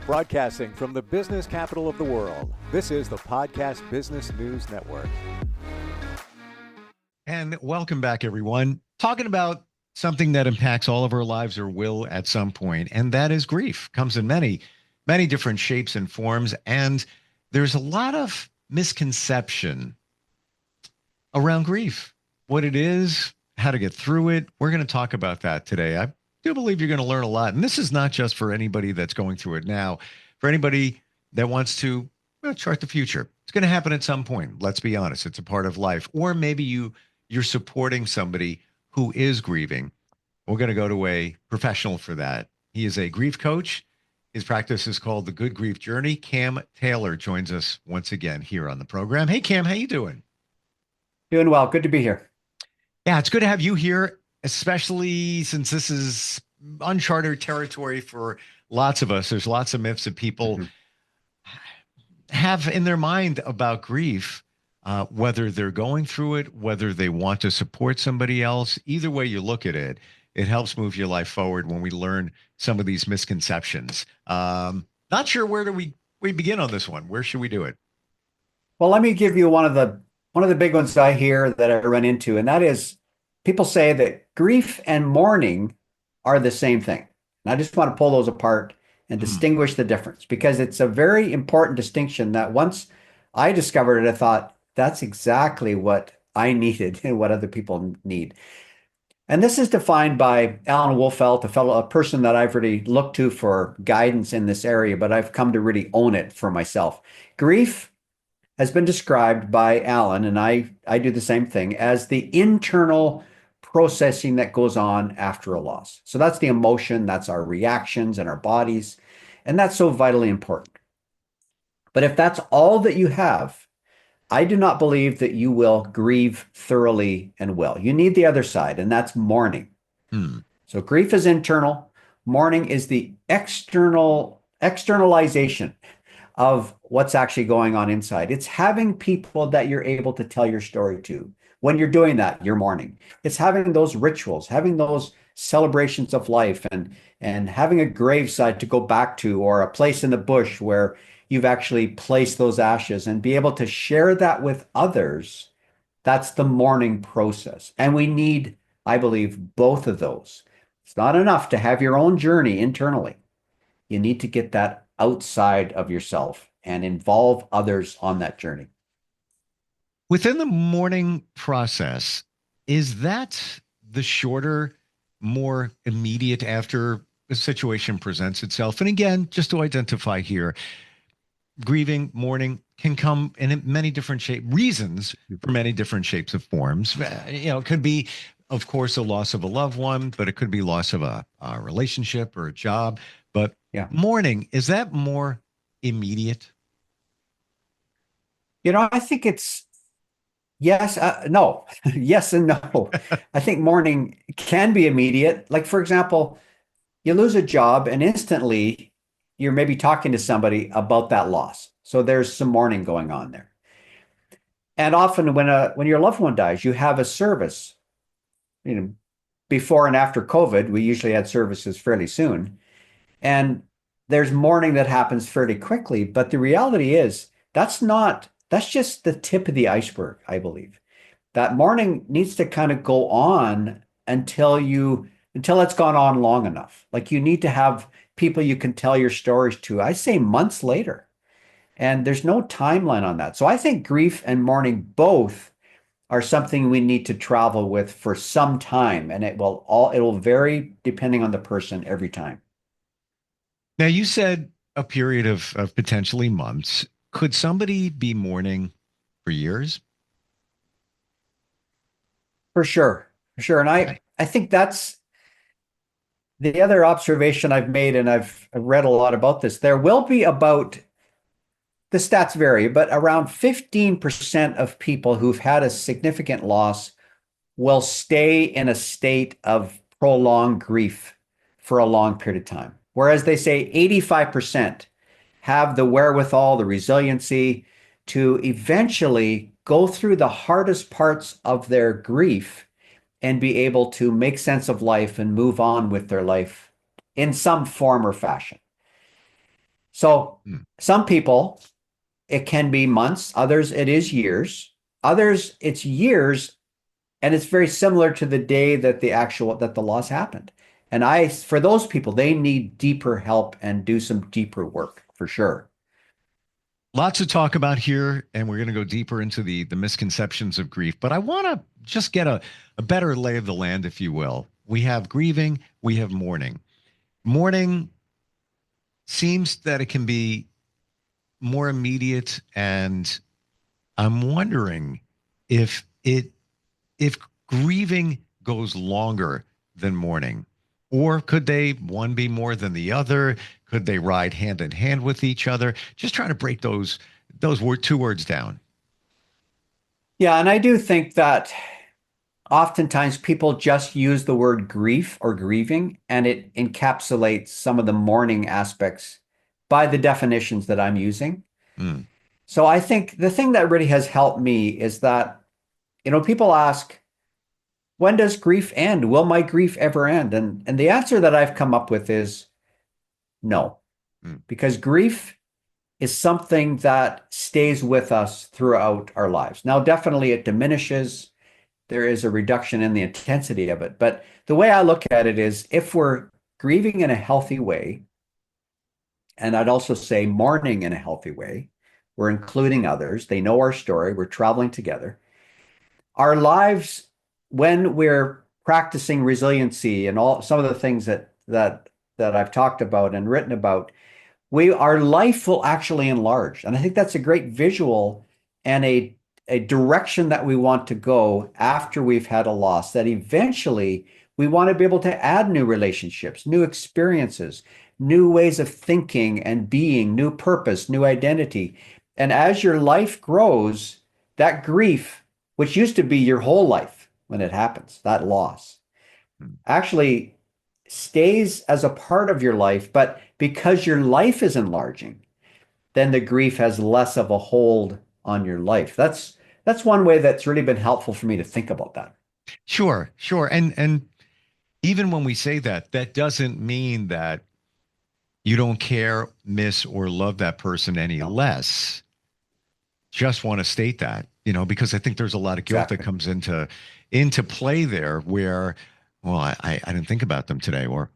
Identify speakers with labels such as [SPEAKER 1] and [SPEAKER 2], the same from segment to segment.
[SPEAKER 1] Broadcasting from the business capital of the world, this is the Podcast Business News Network.
[SPEAKER 2] And welcome back, everyone. Talking about something that impacts all of our lives or will at some point, and that is grief. Comes in many, many different shapes and forms, and there's a lot of misconception around grief, what it is, how to get through it. We're going to talk about that today. I do believe you're going to learn a lot. And this is not just for anybody that's going through it now, for anybody that wants to chart the future. It's going to happen at some point. Let's be honest. It's a part of life. Or maybe you're supporting somebody who is grieving. We're going to go to a professional for that. He is a grief coach. His practice is called the Good Grief Journey. Cam Taylor joins us once again here on the program. Hey, Cam, how you doing?
[SPEAKER 3] Doing well. Good to be here.
[SPEAKER 2] Yeah, it's good to have you here, especially since this is uncharted territory for lots of us. There's lots of myths that people have in their mind about grief, whether they're going through it, whether they want to support somebody else. Either way you look at it, it helps move your life forward when we learn some of these misconceptions. Not sure where do we begin on this one. Where should we do it?
[SPEAKER 3] Well, let me give you one of the big ones I hear that I run into, and that is people say that grief and mourning are the same thing. And I just want to pull those apart and distinguish the difference, because it's a very important distinction that once I discovered it, I thought that's exactly what I needed and what other people need. And this is defined by Alan Wolfelt, a person that I've really looked to for guidance in this area, but I've come to really own it for myself. Grief has been described by Alan, and I do the same thing, as the internal processing that goes on after a loss. So that's the emotion, that's our reactions and our bodies, and that's so vitally important. But if that's all that you have, I do not believe that you will grieve thoroughly and well. You need the other side, and that's mourning. So grief is internal. Mourning is the externalization of what's actually going on inside. It's having people that you're able to tell your story to. When you're doing that, you're mourning. It's having those rituals, having those celebrations of life, and having a graveside to go back to, or a place in the bush where you've actually placed those ashes and be able to share that with others. That's the mourning process. And we need, I believe, both of those. It's not enough to have your own journey internally. You need to get that outside of yourself and involve others on that journey.
[SPEAKER 2] Within the mourning process, is that the shorter, more immediate after a situation presents itself? And again, just to identify here, grieving, mourning can come in many different reasons for many different shapes of forms. It could be, of course, a loss of a loved one, but it could be loss of a relationship or a job. But mourning, is that more immediate?
[SPEAKER 3] I think it's yes, no, yes and no. I think mourning can be immediate. Like, for example, you lose a job and instantly you're maybe talking to somebody about that loss. So there's some mourning going on there. And often when your loved one dies, you have a service. Before and after COVID, we usually had services fairly soon. And there's mourning that happens fairly quickly. But the reality is that's just the tip of the iceberg, I believe. That mourning needs to kind of go on until it's gone on long enough. Like, you need to have people you can tell your stories to. I say months later. And there's no timeline on that. So I think grief and mourning both are something we need to travel with for some time. And it will vary depending on the person every time.
[SPEAKER 2] Now, you said a period of potentially months. Could somebody be mourning for years?
[SPEAKER 3] For sure. And I think that's the other observation I've made, and I've read a lot about this. There will be the stats vary, but around 15% of people who've had a significant loss will stay in a state of prolonged grief for a long period of time. Whereas they say 85% have the wherewithal, the resiliency to eventually go through the hardest parts of their grief and be able to make sense of life and move on with their life in some form or fashion. So
[SPEAKER 2] Mm.
[SPEAKER 3] some people, it can be months, others, it is years, others, it's years, and it's very similar to the day that the loss happened. And for those people, they need deeper help and do some deeper work for sure.
[SPEAKER 2] Lots to talk about here, and we're going to go deeper into the misconceptions of grief. But I want to just get a better lay of the land, if you will. We have grieving, we have mourning. Mourning seems that it can be more immediate, and I'm wondering if if grieving goes longer than mourning, or could they one be more than the other? Could they ride hand in hand with each other? Just trying to break those two words down.
[SPEAKER 3] Yeah, and I do think that oftentimes people just use the word grief or grieving, and it encapsulates some of the mourning aspects by the definitions that I'm using.
[SPEAKER 2] Mm,
[SPEAKER 3] So I think the thing that really has helped me is that, people ask, when does grief end? Will my grief ever end? And the answer that I've come up with is no,
[SPEAKER 2] mm.
[SPEAKER 3] because grief is something that stays with us throughout our lives. Now, definitely it diminishes. There is a reduction in the intensity of it. But the way I look at it is if we're grieving in a healthy way, and I'd also say mourning in a healthy way, we're including others, they know our story, we're traveling together. Our lives, when we're practicing resiliency and all some of the things that I've talked about and written about, our life will actually enlarge. And I think that's a great visual and a direction that we want to go after we've had a loss, that eventually we want to be able to add new relationships, new experiences, new ways of thinking and being, new purpose, new identity. And as your life grows, that grief, which used to be your whole life when it happens, that loss, actually stays as a part of your life, but because your life is enlarging, then the grief has less of a hold on your life. That's one way that's really been helpful for me to think about that.
[SPEAKER 2] Sure, sure. And even when we say that, that doesn't mean that you don't care, miss, or love that person any
[SPEAKER 3] No,
[SPEAKER 2] less. Just want to state that, because I think there's a lot of guilt that
[SPEAKER 3] exactly.
[SPEAKER 2] comes into play there where, well, I didn't think about them today, or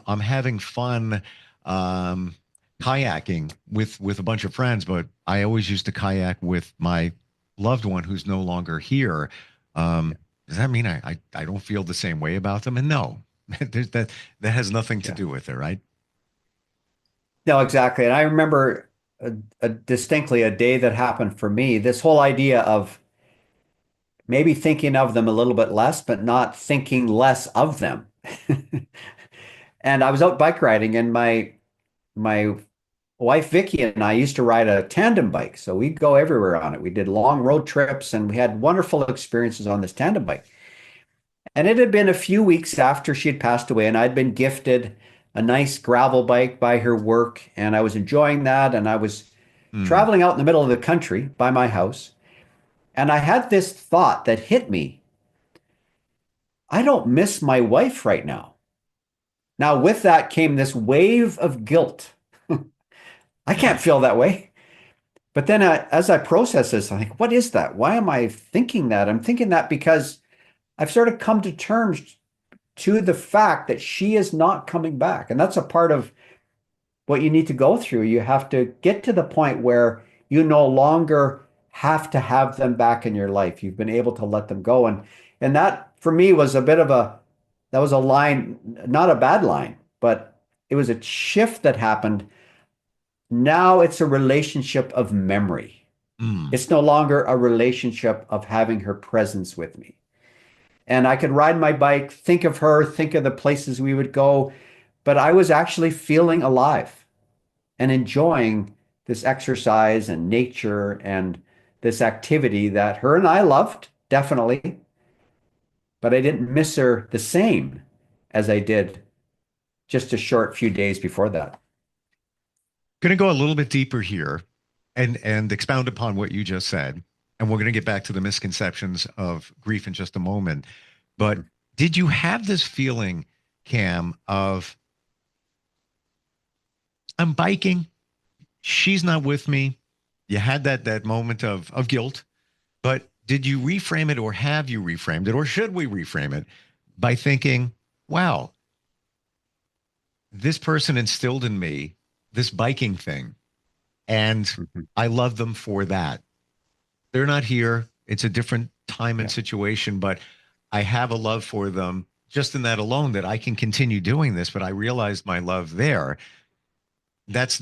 [SPEAKER 2] I'm having fun um, kayaking with a bunch of friends, but I always used to kayak with my loved one who's no longer here. Does that mean I don't feel the same way about them? And no, there's that has nothing to
[SPEAKER 3] Yeah.
[SPEAKER 2] do with it, right?
[SPEAKER 3] No, exactly. And I remember distinctly a day that happened for me, this whole idea of maybe thinking of them a little bit less, but not thinking less of them. And I was out bike riding, and my wife Vicky and I used to ride a tandem bike. So we'd go everywhere on it. We did long road trips and we had wonderful experiences on this tandem bike. And it had been a few weeks after she had passed away, and I'd been gifted a nice gravel bike by her work, and I was enjoying that. And I was
[SPEAKER 2] Mm,
[SPEAKER 3] traveling out in the middle of the country by my house, and I had this thought that hit me. I don't miss my wife right now. Now, with that came this wave of guilt. I
[SPEAKER 2] yeah.
[SPEAKER 3] can't feel that way. But then as I process this, I'm like, what is that? Why am I thinking that? I'm thinking that because I've sort of come to terms to the fact that she is not coming back. And that's a part of what you need to go through. You have to get to the point where you no longer have to have them back in your life. You've been able to let them go. And that for me was a bit of that was a line, not a bad line, but it was a shift that happened. Now it's a relationship of memory.
[SPEAKER 2] Mm.
[SPEAKER 3] It's no longer a relationship of having her presence with me. And I could ride my bike, think of her, think of the places we would go, but I was actually feeling alive and enjoying this exercise and nature and this activity that her and I loved, definitely, but I didn't miss her the same as I did just a short few days before that.
[SPEAKER 2] Going to go a little bit deeper here and expound upon what you just said. And we're going to get back to the misconceptions of grief in just a moment. But did you have this feeling, Cam, of I'm biking, she's not with me. You had that moment of guilt, but did you reframe it, or have you reframed it, or should we reframe it by thinking, wow, this person instilled in me this biking thing, and
[SPEAKER 3] Mhm.
[SPEAKER 2] I love them for that. They're not here. It's a different time and
[SPEAKER 3] Yeah.
[SPEAKER 2] situation, but I have a love for them just in that alone, that I can continue doing this, but I realized my love there. That's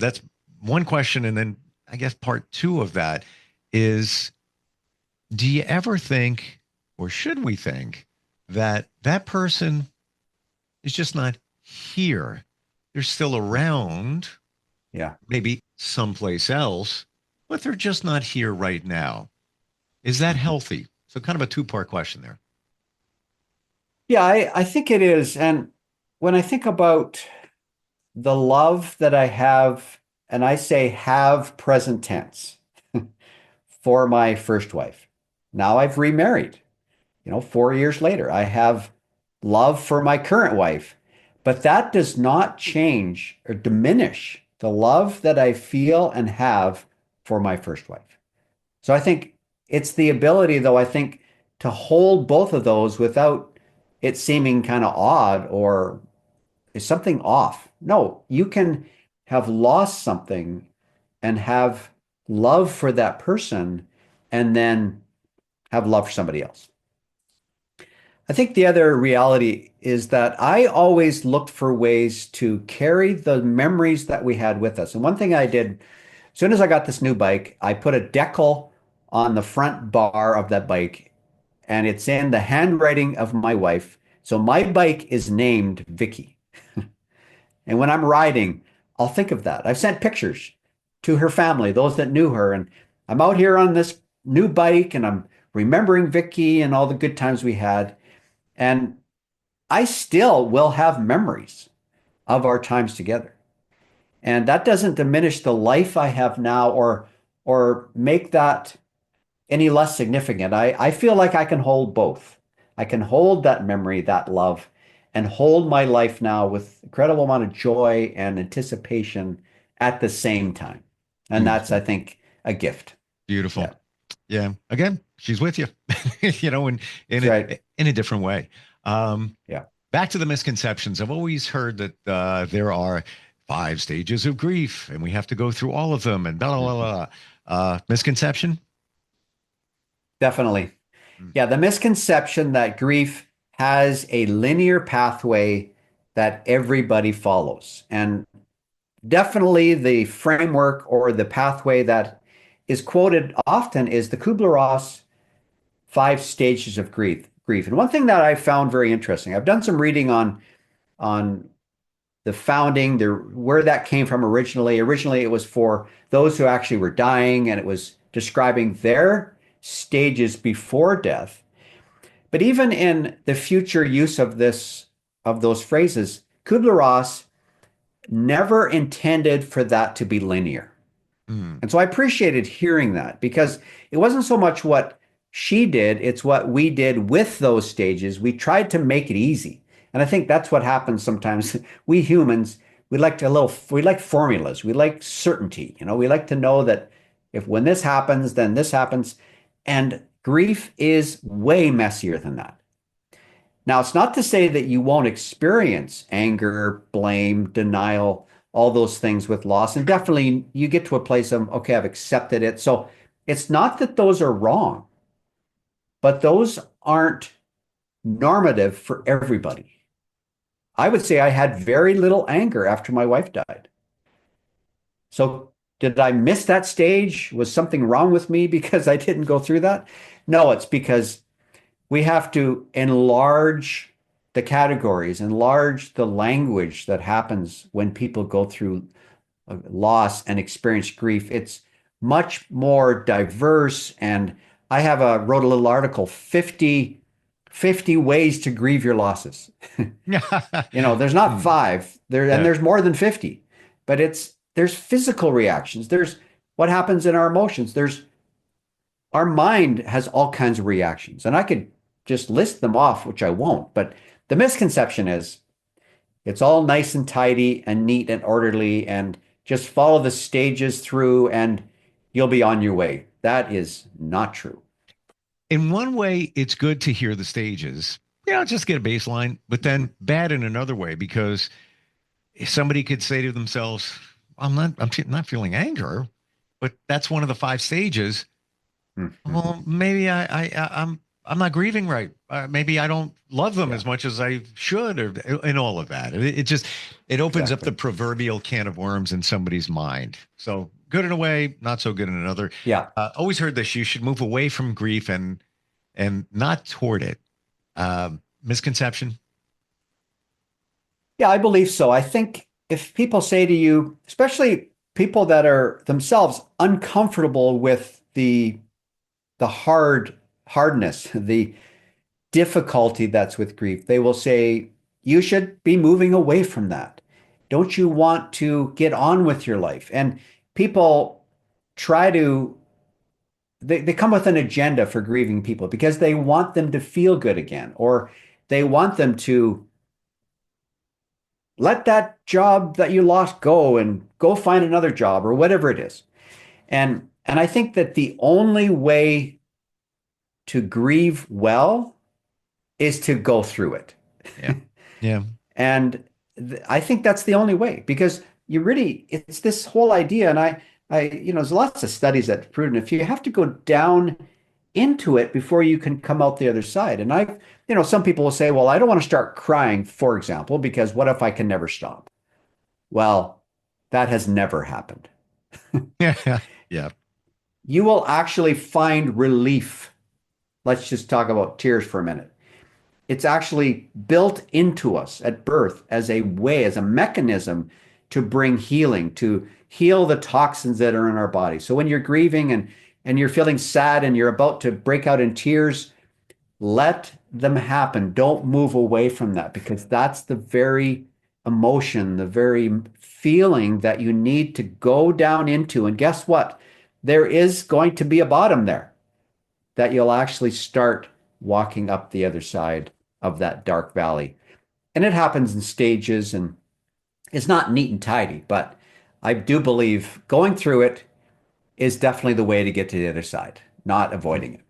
[SPEAKER 2] one question. And then I guess part two of that is, do you ever think, or should we think, that that person is just not here? They're still around,
[SPEAKER 3] Yeah.
[SPEAKER 2] maybe someplace else, but they're just not here right now. Is that
[SPEAKER 3] Mhm.
[SPEAKER 2] healthy? So kind of a two-part question there.
[SPEAKER 3] Yeah, I think it is. And when I think about the love that I have, and I say have present tense for my first wife. Now I've remarried, 4 years later. I have love for my current wife, but that does not change or diminish the love that I feel and have for my first wife. So I think it's the ability, though, I think, to hold both of those without it seeming kind of odd or is something off. No, you can have lost something and have love for that person and then have love for somebody else. I think the other reality is that I always looked for ways to carry the memories that we had with us. And one thing I did, as soon as I got this new bike, I put a decal on the front bar of that bike, and it's in the handwriting of my wife. So my bike is named Vicky. And when I'm riding, I'll think of that. I've sent pictures to her family, those that knew her, and I'm out here on this new bike and I'm remembering Vicky and all the good times we had. And I still will have memories of our times together. And that doesn't diminish the life I have now or make that any less significant. I feel like I can hold both. I can hold that memory, that love, and hold my life now with incredible amount of joy and anticipation at the same time. And that's, I
[SPEAKER 2] Beautiful.
[SPEAKER 3] think, a gift.
[SPEAKER 2] Beautiful.
[SPEAKER 3] Yeah,
[SPEAKER 2] Yeah. Again, she's with you, in
[SPEAKER 3] that's right.
[SPEAKER 2] a different way. Um,
[SPEAKER 3] Yeah.
[SPEAKER 2] Back to the misconceptions. I've always heard that there are 5 stages of grief, and we have to go through all of them, and blah blah
[SPEAKER 3] Mhm.
[SPEAKER 2] blah. Misconception.
[SPEAKER 3] Definitely.
[SPEAKER 2] Mm.
[SPEAKER 3] Yeah, the misconception that grief has a linear pathway that everybody follows. And definitely the framework or the pathway that is quoted often is the Kubler-Ross 5 stages of grief. And one thing that I found very interesting, I've done some reading on the founding, where that came from originally. Originally, it was for those who actually were dying, and it was describing their stages before death. But even in the future use of those phrases, Kubler-Ross never intended for that to be linear.
[SPEAKER 2] Mm.
[SPEAKER 3] And so I appreciated hearing that because it wasn't so much what she did, it's what we did with those stages. We tried to make it easy. And I think that's what happens sometimes. We humans, we like formulas. We like certainty. We like to know that if when this happens, then this happens. And grief is way messier than that. Now, it's not to say that you won't experience anger, blame, denial, all those things with loss. And definitely you get to a place of, okay, I've accepted it. So it's not that those are wrong, but those aren't normative for everybody. I would say I had very little anger after my wife died. So did I miss that stage? Was something wrong with me because I didn't go through that? No, it's because we have to enlarge the categories, enlarge the language that happens when people go through loss and experience grief. It's much more diverse. And I wrote a little article, 50 ways to grieve your losses. There's not
[SPEAKER 2] Mm.
[SPEAKER 3] five there, and
[SPEAKER 2] Yeah.
[SPEAKER 3] there's more than 50, but there's physical reactions. There's what happens in our emotions. Our mind has all kinds of reactions, and I could just list them off, which I won't. But the misconception is it's all nice and tidy and neat and orderly and just follow the stages through and you'll be on your way. That is not true.
[SPEAKER 2] In one way, it's good to hear the stages, just get a baseline, but then bad in another way, because somebody could say to themselves, I'm not feeling anger, but that's one of the five stages.
[SPEAKER 3] Mhm.
[SPEAKER 2] Well, maybe I'm not grieving right. Maybe I don't love them
[SPEAKER 3] Yeah,
[SPEAKER 2] as much as I should, or and all of that. It just it opens up the
[SPEAKER 3] exactly.
[SPEAKER 2] proverbial can of worms in somebody's mind. So good in a way, not so good in another.
[SPEAKER 3] Yeah.
[SPEAKER 2] Always heard this: you should move away from grief and not toward it. Misconception.
[SPEAKER 3] Yeah, I believe so. I think if people say to you, especially people that are themselves uncomfortable with the hardness, the difficulty that's with grief, they will say, you should be moving away from that. Don't you want to get on with your life? And people try to they come with an agenda for grieving people because they want them to feel good again, or they want them to let that job that you lost go and go find another job or whatever it is. And I think that the only way to grieve well is to go through it.
[SPEAKER 2] Yeah, yeah.
[SPEAKER 3] And I think that's the only way because you really, it's this whole idea. And there's lots of studies that prove if you have to go down into it before you can come out the other side. And some people will say, well, I don't want to start crying, for example, because what if I can never stop? Well, that has never happened.
[SPEAKER 2] Yeah, yeah.
[SPEAKER 3] You will actually find relief. Let's just talk about tears for a minute. It's actually built into us at birth as a way, as a mechanism to bring healing, to heal the toxins that are in our body. So when you're grieving and you're feeling sad and you're about to break out in tears, let them happen. Don't move away from that because that's the very emotion, the very feeling that you need to go down into. And guess what? There is going to be a bottom there that you'll actually start walking up the other side of that dark valley. And it happens in stages and it's not neat and tidy, but I do believe going through it is definitely the way to get to the other side, not avoiding it.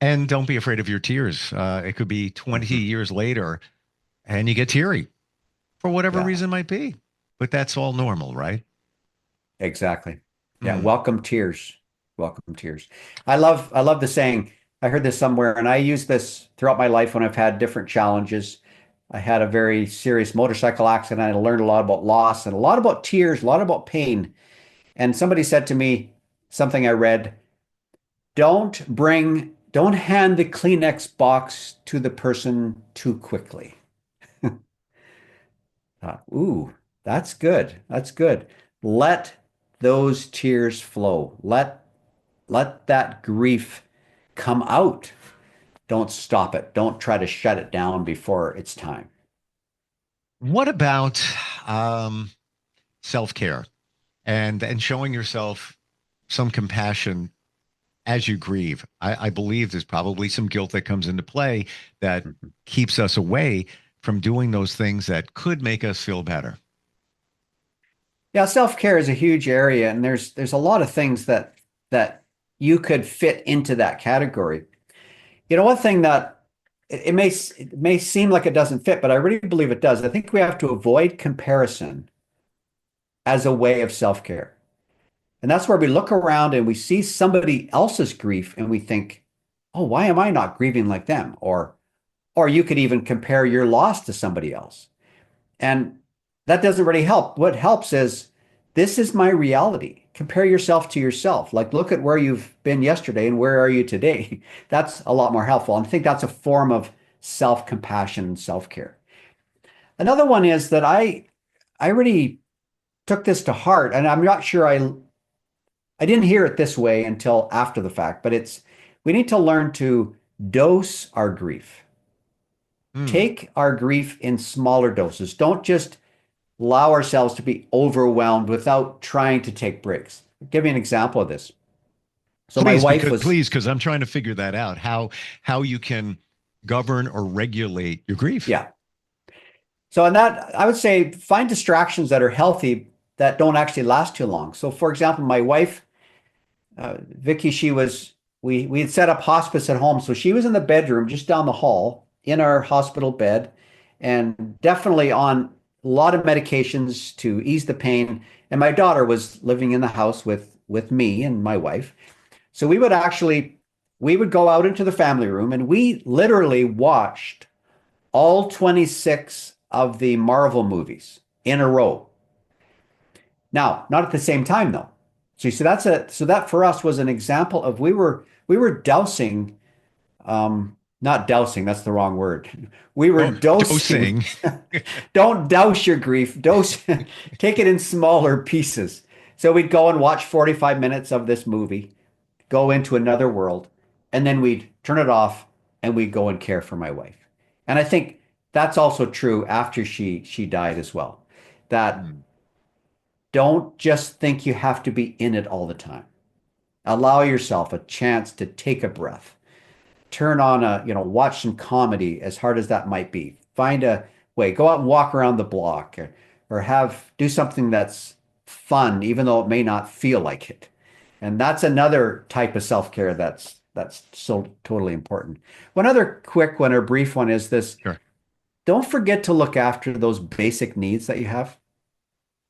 [SPEAKER 2] And don't be afraid of your tears. It could be 20
[SPEAKER 3] Mhm.
[SPEAKER 2] years later and you get teary for whatever
[SPEAKER 3] Yeah,
[SPEAKER 2] reason might be. But that's all normal, right?
[SPEAKER 3] exactly. Yeah,
[SPEAKER 2] Mm.
[SPEAKER 3] welcome tears. Welcome tears. I love the saying. I heard this somewhere and I use this throughout my life when I've had different challenges. I had a very serious motorcycle accident. I learned a lot about loss and a lot about tears, a lot about pain. And somebody said to me something I read, don't hand the Kleenex box to the person too quickly. Ooh, that's good. That's good. Let those tears flow. Let that grief come out. Don't stop it. Don't try to shut it down before it's time.
[SPEAKER 2] What about um, self-care and showing yourself some compassion as you grieve? I believe there's probably some guilt that comes into play that
[SPEAKER 3] Mhm.
[SPEAKER 2] keeps us away from doing those things that could make us feel better.
[SPEAKER 3] Yeah, self-care is a huge area, and there's a lot of things that you could fit into that category. One thing that it may seem like it doesn't fit, but I really believe it does. I think we have to avoid comparison as a way of self-care. And that's where we look around and we see somebody else's grief and we think, "Oh, why am I not grieving like them?" Or you could even compare your loss to somebody else. And that doesn't really help. What helps is this is my reality. Compare yourself to yourself. Like, look at where you've been yesterday and where are you today? That's a lot more helpful. And I think that's a form of self-compassion and self-care. Another one is that I really took this to heart, and I'm not sure I didn't hear it this way until after the fact, but it's we need to learn to dose our grief.
[SPEAKER 2] Hmm.
[SPEAKER 3] Take our grief in smaller doses. Don't just allow ourselves to be overwhelmed without trying to take breaks. I'll give you an example of this. So my wife was,
[SPEAKER 2] Please, because I'm trying to figure that out. How you can govern or regulate your grief.
[SPEAKER 3] yeah. So in that, I would say find distractions that are healthy, that don't actually last too long. So, for example, my wife, Vicky, we had set up hospice at home. So she was in the bedroom just down the hall in our hospital bed and definitely on a lot of medications to ease the pain. And my daughter was living in the house with me and my wife. So we would go out into the family room and we literally watched all 26 of the Marvel movies in a row. Now, not at the same time though. So that for us was an example of we were dousing, not dousing, that's the wrong word. We were
[SPEAKER 2] Oh,
[SPEAKER 3] dosing.
[SPEAKER 2] dosing.
[SPEAKER 3] Don't douse your grief. Dose, take it in smaller pieces. So we'd go and watch 45 minutes of this movie, go into another world, and then we'd turn it off and we'd go and care for my wife. And I think that's also true after she died as well. That
[SPEAKER 2] Hmm.
[SPEAKER 3] don't just think you have to be in it all the time. Allow yourself a chance to take a breath. Turn on watch some comedy, as hard as that might be. Find a way, go out and walk around the block or do something that's fun, even though it may not feel like it. And that's another type of self-care that's so totally important. One other quick one or brief one is this.
[SPEAKER 2] Sure.
[SPEAKER 3] Don't forget to look after those basic needs that you have.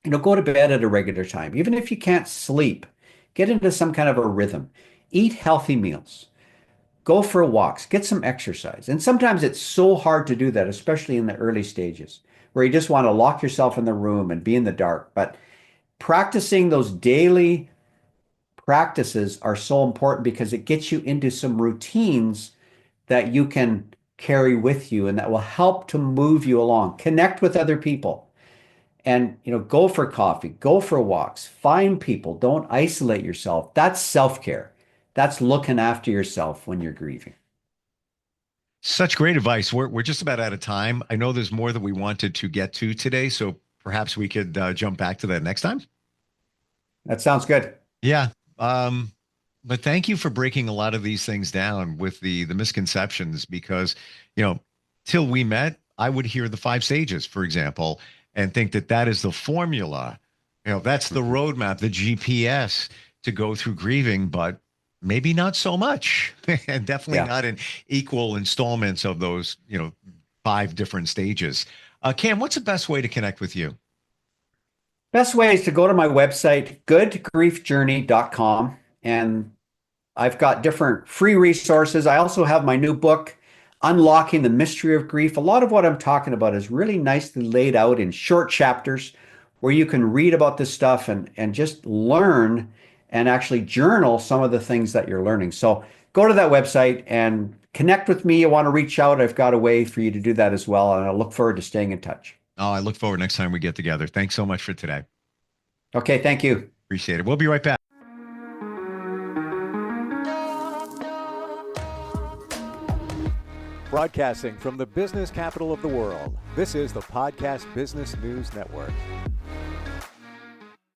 [SPEAKER 3] Go to bed at a regular time. Even if you can't sleep, get into some kind of a rhythm. Eat healthy meals. Go for walks. Get some exercise. And sometimes it's so hard to do that, especially in the early stages, where you just want to lock yourself in the room and be in the dark. But practicing those daily practices are so important because it gets you into some routines that you can carry with you and that will help to move you along. Connect with other people and go for coffee, go for walks, find people, don't isolate yourself. That's self-care. That's looking after yourself when you're grieving.
[SPEAKER 2] Such great advice. We're just about out of time. I know there's more that we wanted to get to today, so perhaps we could jump back to that next time.
[SPEAKER 3] That sounds good.
[SPEAKER 2] Yeah. Um, but thank you for breaking a lot of these things down with the misconceptions because, you know, till we met, I would hear the five stages, for example, and think that that is the formula. That's the
[SPEAKER 3] Mhm.
[SPEAKER 2] roadmap, the GPS to go through grieving, but maybe not so much, and definitely
[SPEAKER 3] Yeah.
[SPEAKER 2] not in equal installments of those, five different stages. Cam, what's the best way to connect with you?
[SPEAKER 3] Best way is to go to my website, goodgriefjourney.com, and I've got different free resources. I also have my new book, Unlocking the Mystery of Grief. A lot of what I'm talking about is really nicely laid out in short chapters where you can read about this stuff and just learn and actually journal some of the things that you're learning. So go to that website and connect with me. You want to reach out, I've got a way for you to do that as well. And I look forward to staying in touch.
[SPEAKER 2] Oh, I look forward next time we get together. Thanks so much for today.
[SPEAKER 3] Okay, thank you.
[SPEAKER 2] Appreciate it. We'll be right back.
[SPEAKER 1] Broadcasting from the business capital of the world, this is the Podcast Business News Network.